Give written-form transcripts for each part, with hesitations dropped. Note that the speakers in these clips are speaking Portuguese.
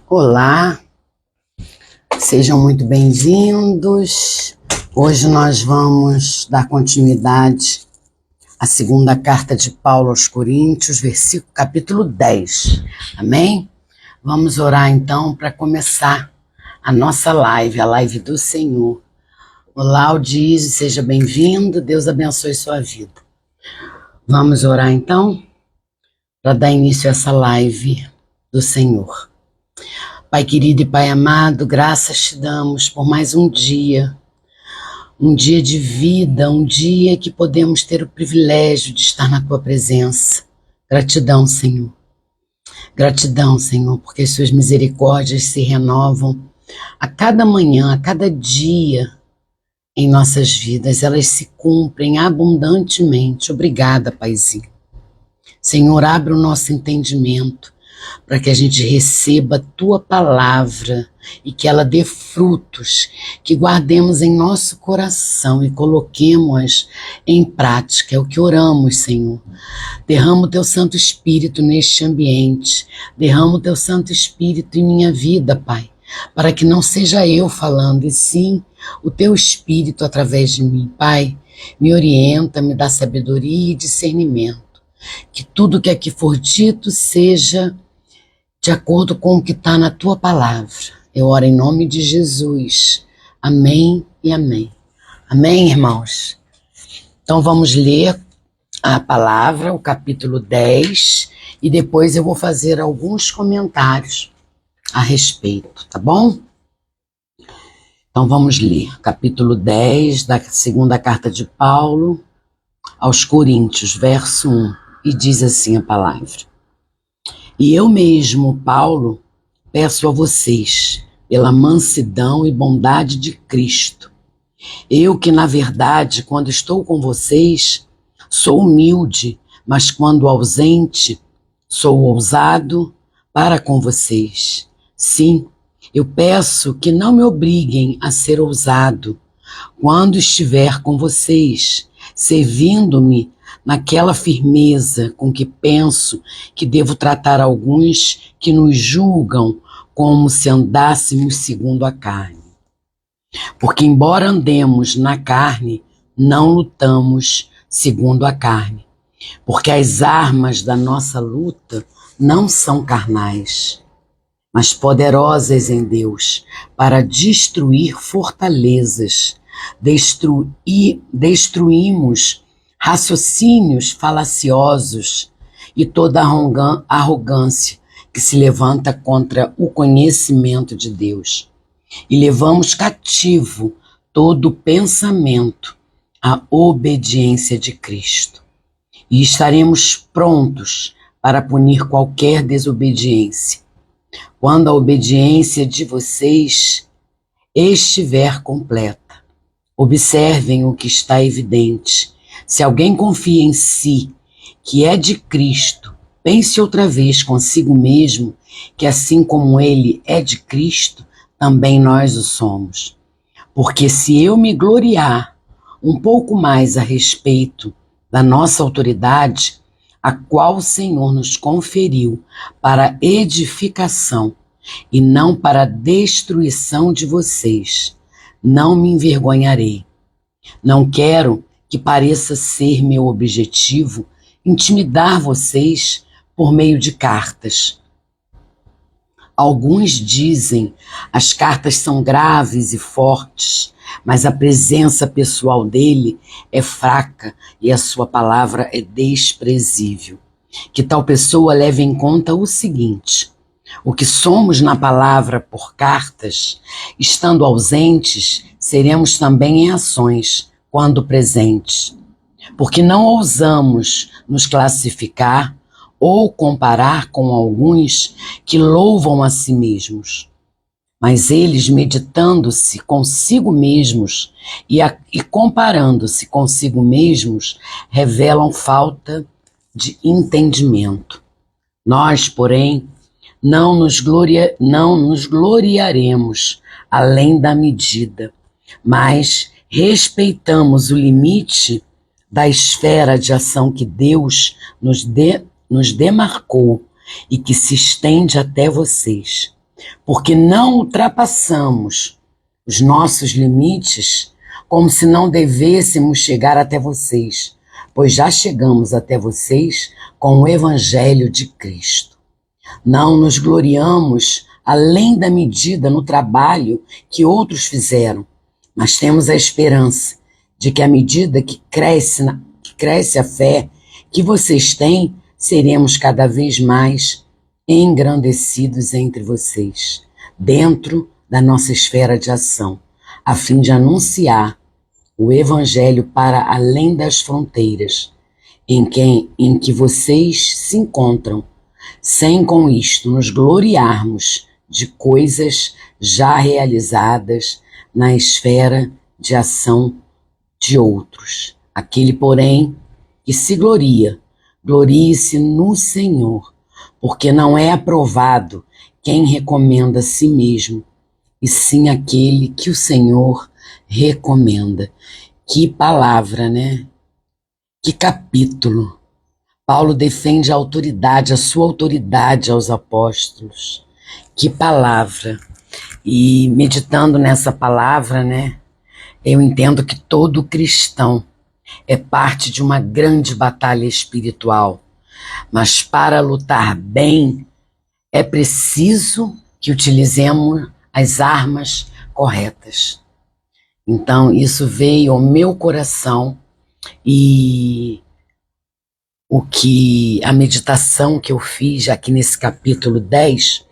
Olá, sejam muito bem-vindos. Hoje nós vamos dar continuidade à segunda carta de Paulo aos Coríntios, capítulo 10. Amém? Vamos orar então para começar a nossa live, a live do Senhor. Olá, Odise, seja bem-vindo, Deus abençoe sua vida. Vamos orar então para dar início a essa live do Senhor. Pai querido e Pai amado, graças te damos por mais um dia de vida, um dia que podemos ter o privilégio de estar na Tua presença. Gratidão, Senhor. Gratidão, Senhor, porque as Suas misericórdias se renovam a cada manhã, a cada dia em nossas vidas. Elas se cumprem abundantemente. Obrigada, Paizinho. Senhor, abre o nosso entendimento para que a gente receba a Tua palavra e que ela dê frutos, que guardemos em nosso coração e coloquemos em prática. É o que oramos, Senhor. Derrama o Teu Santo Espírito neste ambiente, derrama o Teu Santo Espírito em minha vida, Pai, para que não seja eu falando, e sim o Teu Espírito através de mim. Pai, me orienta, me dá sabedoria e discernimento, que tudo que aqui for dito seja de acordo com o que está na Tua palavra. Eu oro em nome de Jesus. Amém e amém. Amém, irmãos? Então vamos ler a palavra, o capítulo 10, e depois eu vou fazer alguns comentários a respeito, tá bom? Então vamos ler, capítulo 10 da segunda carta de Paulo aos Coríntios, verso 1, e diz assim a palavra. E eu mesmo, Paulo, peço a vocês, pela mansidão e bondade de Cristo. Eu que, na verdade, quando estou com vocês, sou humilde, mas quando ausente, sou ousado para com vocês. Sim, eu peço que não me obriguem a ser ousado quando estiver com vocês, servindo-me naquela firmeza com que penso que devo tratar alguns que nos julgam como se andássemos segundo a carne. Porque embora andemos na carne, não lutamos segundo a carne. Porque as armas da nossa luta não são carnais, mas poderosas em Deus para destruir fortalezas. Destruímos raciocínios falaciosos e toda arrogância que se levanta contra o conhecimento de Deus. E levamos cativo todo pensamento à obediência de Cristo. E estaremos prontos para punir qualquer desobediência, quando a obediência de vocês estiver completa. Observem o que está evidente. Se alguém confia em si, que é de Cristo, pense outra vez consigo mesmo, que assim como ele é de Cristo, também nós o somos. Porque se eu me gloriar um pouco mais a respeito da nossa autoridade, a qual o Senhor nos conferiu para edificação e não para destruição de vocês, não me envergonharei. Não quero que pareça ser meu objetivo intimidar vocês por meio de cartas. Alguns dizem, as cartas são graves e fortes, mas a presença pessoal dele é fraca e a sua palavra é desprezível. Que tal pessoa leve em conta o seguinte: o que somos na palavra por cartas, estando ausentes, seremos também em ações, quando presentes. Porque não ousamos nos classificar ou comparar com alguns que louvam a si mesmos. Mas eles, meditando-se consigo mesmos e comparando-se consigo mesmos, revelam falta de entendimento. Nós, porém, não nos gloriaremos além da medida, mas respeitamos o limite da esfera de ação que Deus nos demarcou e que se estende até vocês. porque não ultrapassamos os nossos limites como se não devêssemos chegar até vocês, pois já chegamos até vocês com o Evangelho de Cristo. Não nos gloriamos além da medida no trabalho que outros fizeram, mas temos a esperança de que à medida que cresce a fé que vocês têm, seremos cada vez mais engrandecidos entre vocês, dentro da nossa esfera de ação, a fim de anunciar o Evangelho para além das fronteiras em que vocês se encontram, sem com isto nos gloriarmos de coisas já realizadas na esfera de ação de outros. Aquele, porém, que se gloria, glorie-se no Senhor, porque não é aprovado quem recomenda a si mesmo, e sim aquele que o Senhor recomenda. Que palavra, né? Que capítulo. Paulo defende a autoridade, a sua autoridade aos apóstolos. Que palavra. E meditando nessa palavra, né? Eu entendo que todo cristão é parte de uma grande batalha espiritual. Mas para lutar bem, é preciso que utilizemos as armas corretas. Então, isso veio ao meu coração e a meditação que eu fiz aqui nesse capítulo 10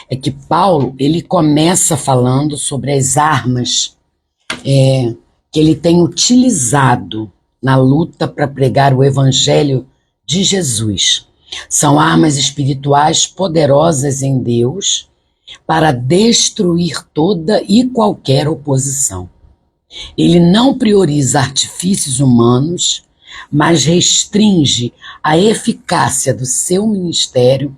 é que Paulo, ele começa falando sobre as armas que ele tem utilizado na luta para pregar o Evangelho de Jesus. São armas espirituais poderosas em Deus para destruir toda e qualquer oposição. Ele não prioriza artifícios humanos, mas restringe a eficácia do seu ministério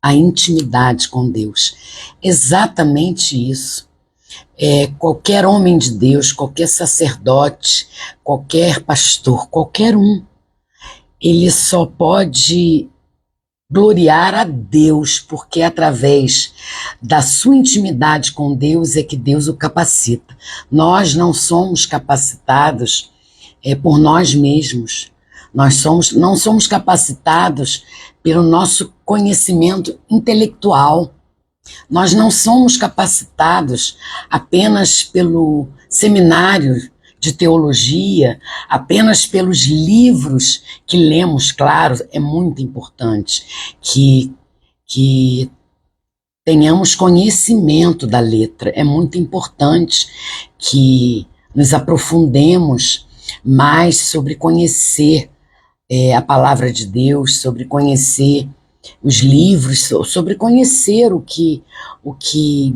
à intimidade com Deus. Exatamente isso. Qualquer homem de Deus, qualquer sacerdote, qualquer pastor, qualquer um, ele só pode gloriar a Deus, porque através da sua intimidade com Deus é que Deus o capacita. Nós não somos capacitados por nós mesmos. Não somos capacitados pelo nosso conhecimento intelectual. Nós não somos capacitados apenas pelo seminário de teologia, apenas pelos livros que lemos. Claro, é muito importante que tenhamos conhecimento da letra. É muito importante que nos aprofundemos mais sobre conhecer a palavra de Deus, sobre conhecer os livros, sobre conhecer o que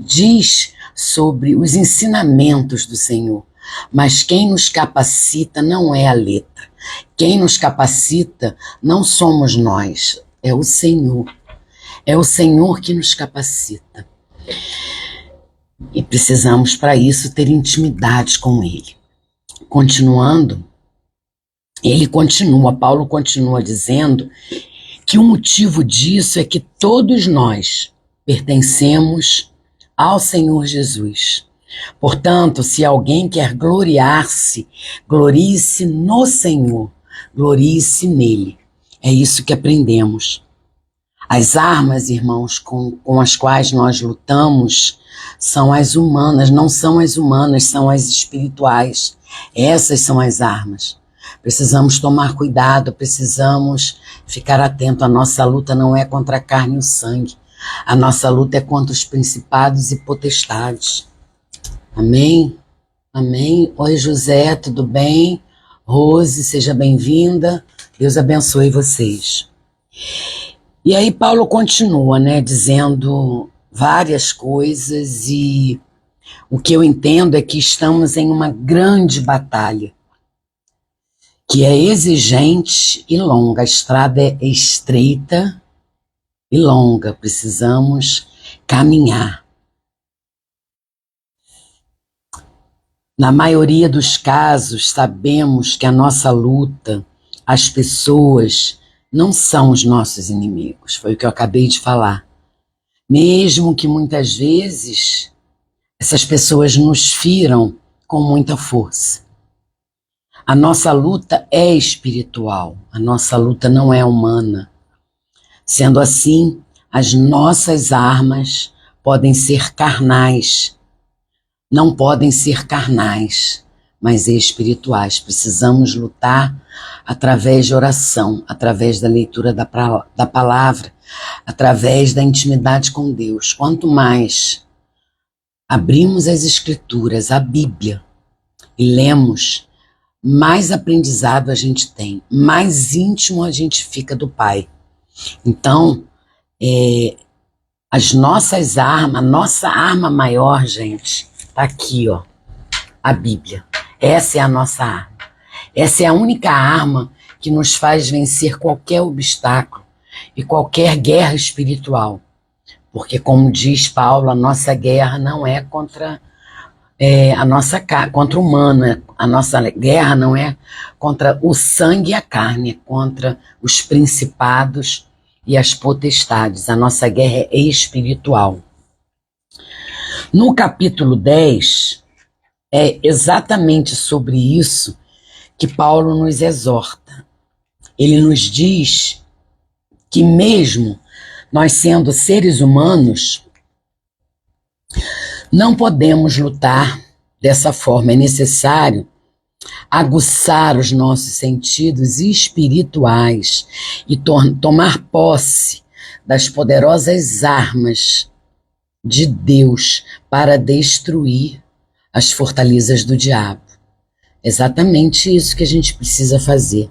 diz sobre os ensinamentos do Senhor. Mas quem nos capacita não é a letra. Quem nos capacita não somos nós, é o Senhor. É o Senhor que nos capacita. E precisamos, para isso, ter intimidade com Ele. Continuando, Paulo continua dizendo que o motivo disso é que todos nós pertencemos ao Senhor Jesus. Portanto, se alguém quer gloriar-se, glorie-se no Senhor, glorie-se nele. É isso que aprendemos. As armas, irmãos, com as quais nós lutamos são as humanas, não são as humanas, são as espirituais. Essas são as armas. Precisamos tomar cuidado, precisamos ficar atento. A nossa luta não é contra a carne e o sangue. A nossa luta é contra os principados e potestades. Amém? Amém? Oi, José, tudo bem? Rose, seja bem-vinda. Deus abençoe vocês. E aí Paulo continua, né, dizendo várias coisas, e o que eu entendo é que estamos em uma grande batalha, que é exigente e longa. A estrada é estreita e longa, precisamos caminhar. Na maioria dos casos, sabemos que a nossa luta, as pessoas, não são os nossos inimigos. Foi o que eu acabei de falar. Mesmo que muitas vezes essas pessoas nos firam com muita força. A nossa luta é espiritual, a nossa luta não é humana. Sendo assim, as nossas armas podem ser carnais, não podem ser carnais, mas espirituais. Precisamos lutar através de oração, através da leitura da palavra, através da intimidade com Deus. Quanto mais abrimos as Escrituras, a Bíblia, e lemos, mais aprendizado a gente tem, mais íntimo a gente fica do Pai. Então, as nossas armas, a nossa arma maior, gente, tá aqui, ó, a Bíblia. Essa é a nossa arma. Essa é a única arma que nos faz vencer qualquer obstáculo e qualquer guerra espiritual. Porque, como diz Paulo, a nossa guerra não é contra contra o humano. A nossa guerra não é contra o sangue e a carne, é contra os principados e as potestades. A nossa guerra é espiritual. No capítulo 10, é exatamente sobre isso que Paulo nos exorta. Ele nos diz que mesmo nós sendo seres humanos, não podemos lutar dessa forma. É necessário aguçar os nossos sentidos espirituais e tomar posse das poderosas armas de Deus para destruir as fortalezas do diabo. Exatamente isso que a gente precisa fazer.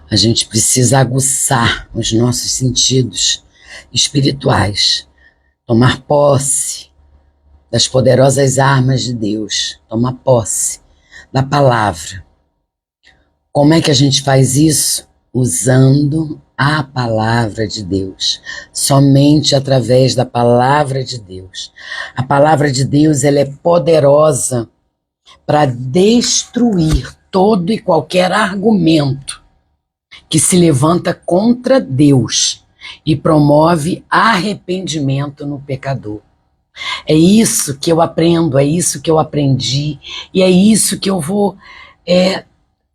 A gente precisa aguçar os nossos sentidos espirituais, tomar posse das poderosas armas de Deus, tomar posse da palavra. Como é que a gente faz isso? Usando a palavra de Deus, somente através da palavra de Deus. A palavra de Deus, ela é poderosa para destruir todo e qualquer argumento que se levanta contra Deus e promove arrependimento no pecador. É isso que eu aprendo, é isso que eu aprendi, e é isso que eu vou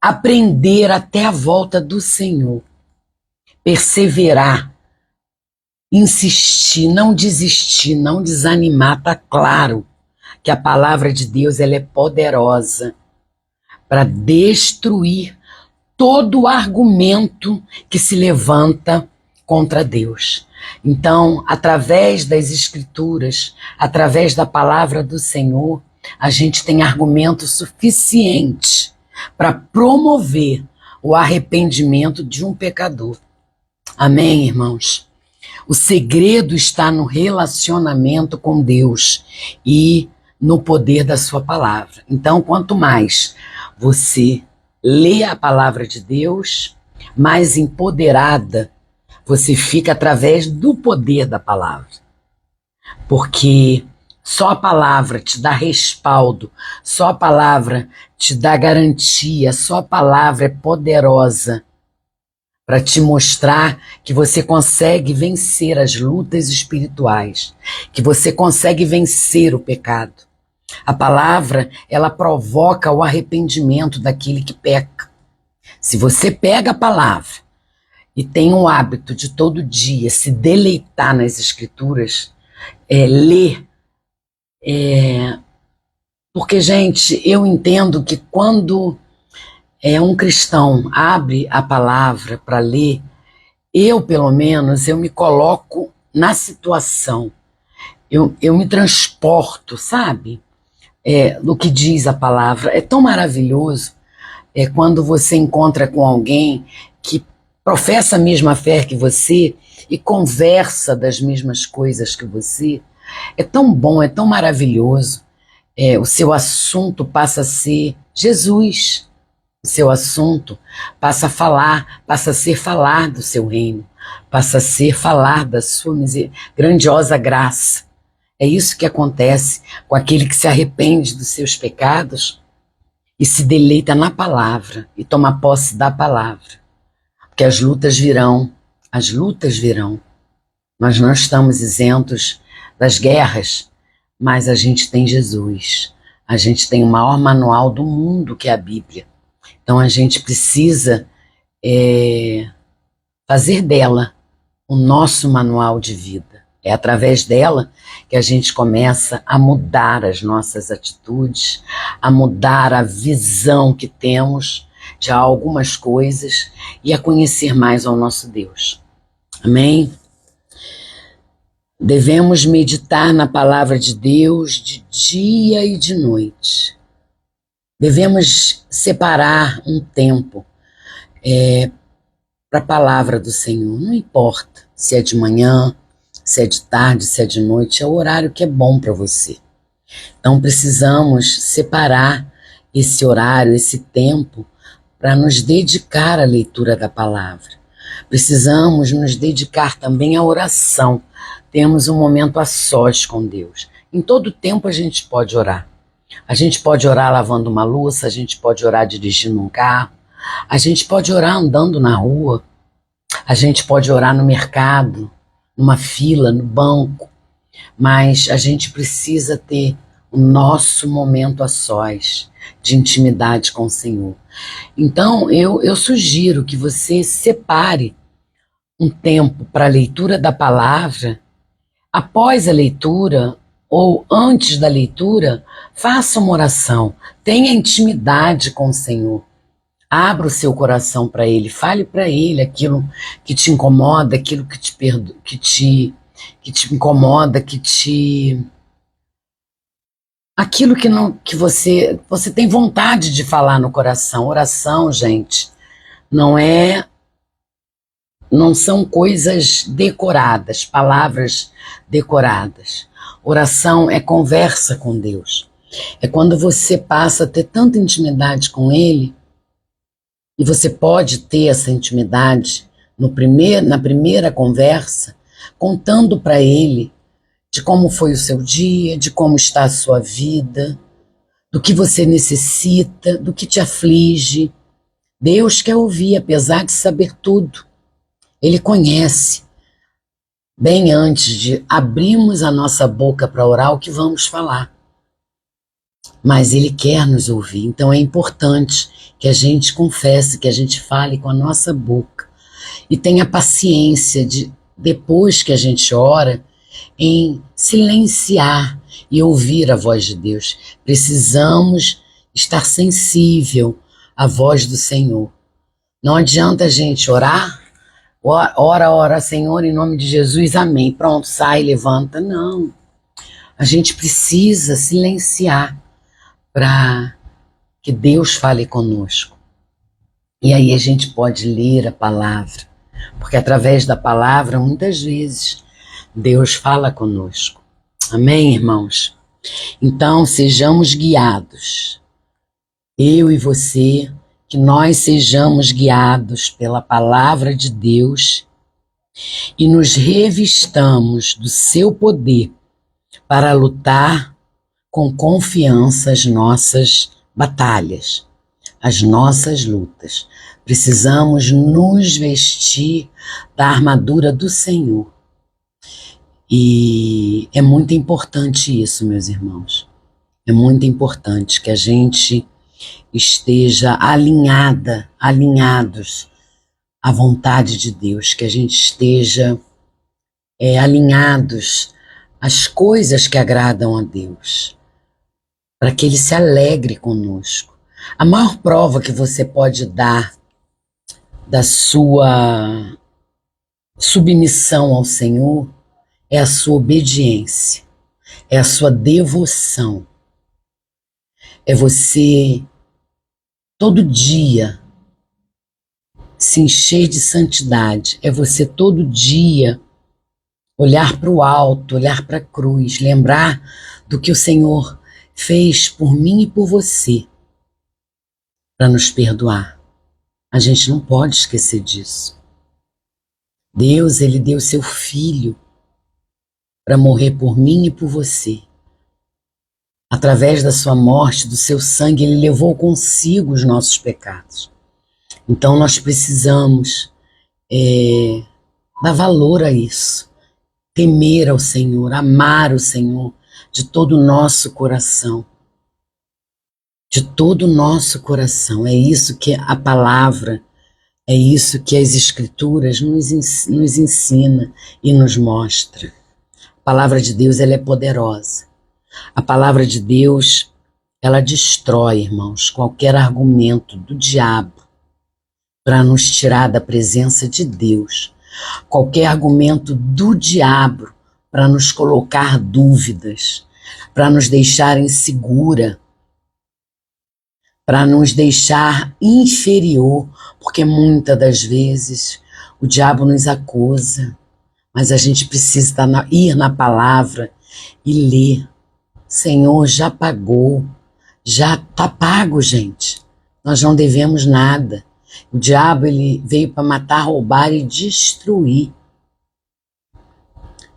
aprender até a volta do Senhor. Perseverar, insistir, não desistir, não desanimar. Tá claro que a palavra de Deus, ela é poderosa para destruir todo argumento que se levanta contra Deus. Então, através das Escrituras, através da palavra do Senhor, a gente tem argumento suficiente para promover o arrependimento de um pecador. Amém, irmãos? O segredo está no relacionamento com Deus e no poder da sua palavra. Então, quanto mais você lê a palavra de Deus, mais empoderada você fica através do poder da palavra. Porque só a palavra te dá respaldo, só a palavra te dá garantia, só a palavra é poderosa para te mostrar que você consegue vencer as lutas espirituais, que você consegue vencer o pecado. A palavra, ela provoca o arrependimento daquele que peca. Se você pega a palavra e tem o hábito de todo dia se deleitar nas Escrituras, ler, porque, gente, eu entendo que quando um cristão abre a palavra para ler, eu, pelo menos, eu me coloco na situação, eu me transporto, sabe? Do que diz a palavra. É tão maravilhoso quando você encontra com alguém que professa a mesma fé que você e conversa das mesmas coisas que você. É tão bom, é tão maravilhoso. O seu assunto passa a ser Jesus. O seu assunto passa a ser falar do seu reino, passa a ser falar da sua grandiosa graça. É isso que acontece com aquele que se arrepende dos seus pecados e se deleita na palavra e toma posse da palavra. Porque as lutas virão, Nós não estamos isentos das guerras, mas a gente tem Jesus. A gente tem o maior manual do mundo, que é a Bíblia. Então a gente precisa fazer dela o nosso manual de vida. É através dela que a gente começa a mudar as nossas atitudes, a mudar a visão que temos de algumas coisas e a conhecer mais ao nosso Deus. Amém? Devemos meditar na palavra de Deus de dia e de noite. Devemos separar um tempo para a palavra do Senhor. Não importa se é de manhã, se é de tarde, se é de noite, é o horário que é bom para você. Então precisamos separar esse horário, esse tempo, para nos dedicar à leitura da palavra. Precisamos nos dedicar também à oração. Temos um momento a sós com Deus. Em todo tempo a gente pode orar. A gente pode orar lavando uma louça, a gente pode orar dirigindo um carro, a gente pode orar andando na rua, a gente pode orar no mercado, numa fila, no banco, mas a gente precisa ter o nosso momento a sós de intimidade com o Senhor. Então eu sugiro que você separe um tempo para a leitura da palavra. Após a leitura ou antes da leitura, faça uma oração, tenha intimidade com o Senhor. Abra o seu coração para Ele, fale para Ele aquilo que te incomoda, aquilo que te incomoda, aquilo que você tem vontade de falar no coração. Oração, gente, não são coisas decoradas, palavras decoradas. Oração é conversa com Deus. É quando você passa a ter tanta intimidade com Ele, e você pode ter essa intimidade na primeira conversa, contando para Ele de como foi o seu dia, de como está a sua vida, do que você necessita, do que te aflige. Deus quer ouvir, apesar de saber tudo. Ele conhece. Bem antes de abrirmos a nossa boca para orar, o que vamos falar. Mas Ele quer nos ouvir. Então é importante que a gente confesse, que a gente fale com a nossa boca. E tenha paciência de, depois que a gente ora, em silenciar e ouvir a voz de Deus. Precisamos estar sensível à voz do Senhor. Não adianta a gente orar, ora, Senhor, em nome de Jesus, amém. Pronto, sai, levanta. Não. A gente precisa silenciar para que Deus fale conosco. E aí a gente pode ler a palavra, porque através da palavra, muitas vezes, Deus fala conosco. Amém, irmãos? Então, sejamos guiados. Eu e você, que nós sejamos guiados pela palavra de Deus e nos revistamos do seu poder para lutar com confiança as nossas batalhas, as nossas lutas. Precisamos nos vestir da armadura do Senhor. E é muito importante isso, meus irmãos. É muito importante que a gente esteja alinhados à vontade de Deus, que a gente esteja alinhados às coisas que agradam a Deus, para que Ele se alegre conosco. A maior prova que você pode dar da sua submissão ao Senhor é a sua obediência, é a sua devoção, é você todo dia se encher de santidade, é você todo dia olhar para o alto, olhar para a cruz, lembrar do que o Senhor fez por mim e por você, para nos perdoar. A gente não pode esquecer disso. Deus, Ele deu seu Filho para morrer por mim e por você. Através da sua morte, do seu sangue, Ele levou consigo os nossos pecados. Então nós precisamos dar valor a isso. temer ao Senhor, amar o Senhor de todo o nosso coração. De todo o nosso coração. É isso que a palavra, é isso que as Escrituras nos ensina e nos mostra. A palavra de Deus, ela é poderosa. A palavra de Deus, ela destrói, irmãos, qualquer argumento do diabo para nos tirar da presença de Deus. Qualquer argumento do diabo para nos colocar dúvidas, para nos deixar insegura, para nos deixar inferior, porque muitas das vezes o diabo nos acusa, mas a gente precisa ir na palavra e ler. Senhor, já pagou, já está pago, gente. Nós não devemos nada. O diabo, ele veio para matar, roubar e destruir.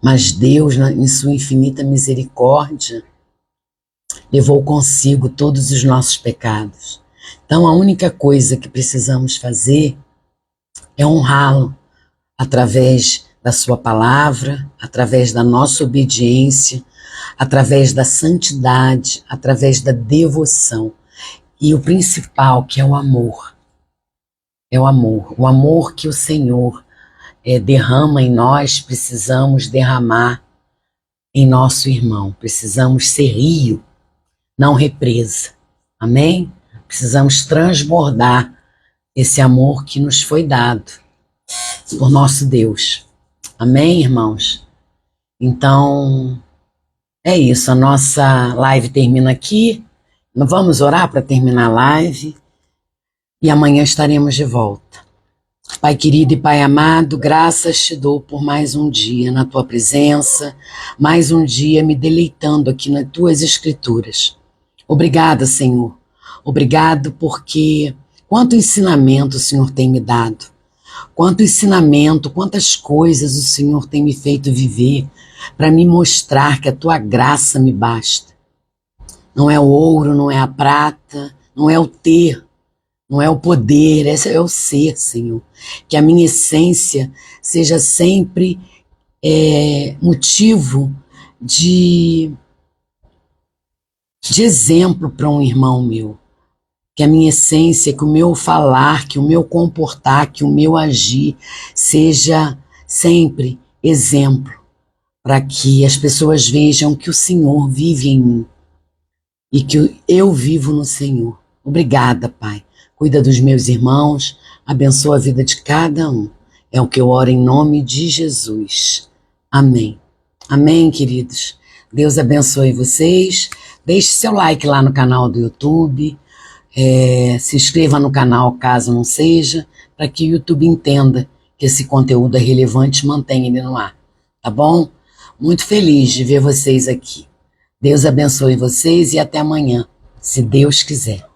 Mas Deus, em sua infinita misericórdia, levou consigo todos os nossos pecados. Então a única coisa que precisamos fazer é honrá-lo através da sua palavra, através da nossa obediência, através da santidade, através da devoção. E o principal, que é o amor. É o amor. O amor que o Senhor derrama em nós, precisamos derramar em nosso irmão. Precisamos ser rio, não represa. Amém? Precisamos transbordar esse amor que nos foi dado por nosso Deus. Amém, irmãos? Então, é isso. A nossa live termina aqui. Vamos orar para terminar a live. E amanhã estaremos de volta. Pai querido e Pai amado, graças te dou por mais um dia na tua presença, mais um dia me deleitando aqui nas tuas escrituras. Obrigada, Senhor. Obrigado porque quanto ensinamento o Senhor tem me dado. Quanto ensinamento, quantas coisas o Senhor tem me feito viver para me mostrar que a tua graça me basta. Não é o ouro, não é a prata, não é o ter, não é o poder, esse é o ser, Senhor. Que a minha essência seja sempre motivo de exemplo para um irmão meu. Que a minha essência, que o meu falar, que o meu comportar, que o meu agir seja sempre exemplo para que as pessoas vejam que o Senhor vive em mim e que eu vivo no Senhor. Obrigada, Pai. Cuida dos meus irmãos, abençoa a vida de cada um. É o que eu oro em nome de Jesus. Amém. Amém, queridos. Deus abençoe vocês. Deixe seu like lá no canal do YouTube. Se inscreva no canal caso não seja, para que o YouTube entenda que esse conteúdo é relevante e mantenha ele no ar. Tá bom? Muito feliz de ver vocês aqui. Deus abençoe vocês e até amanhã, se Deus quiser.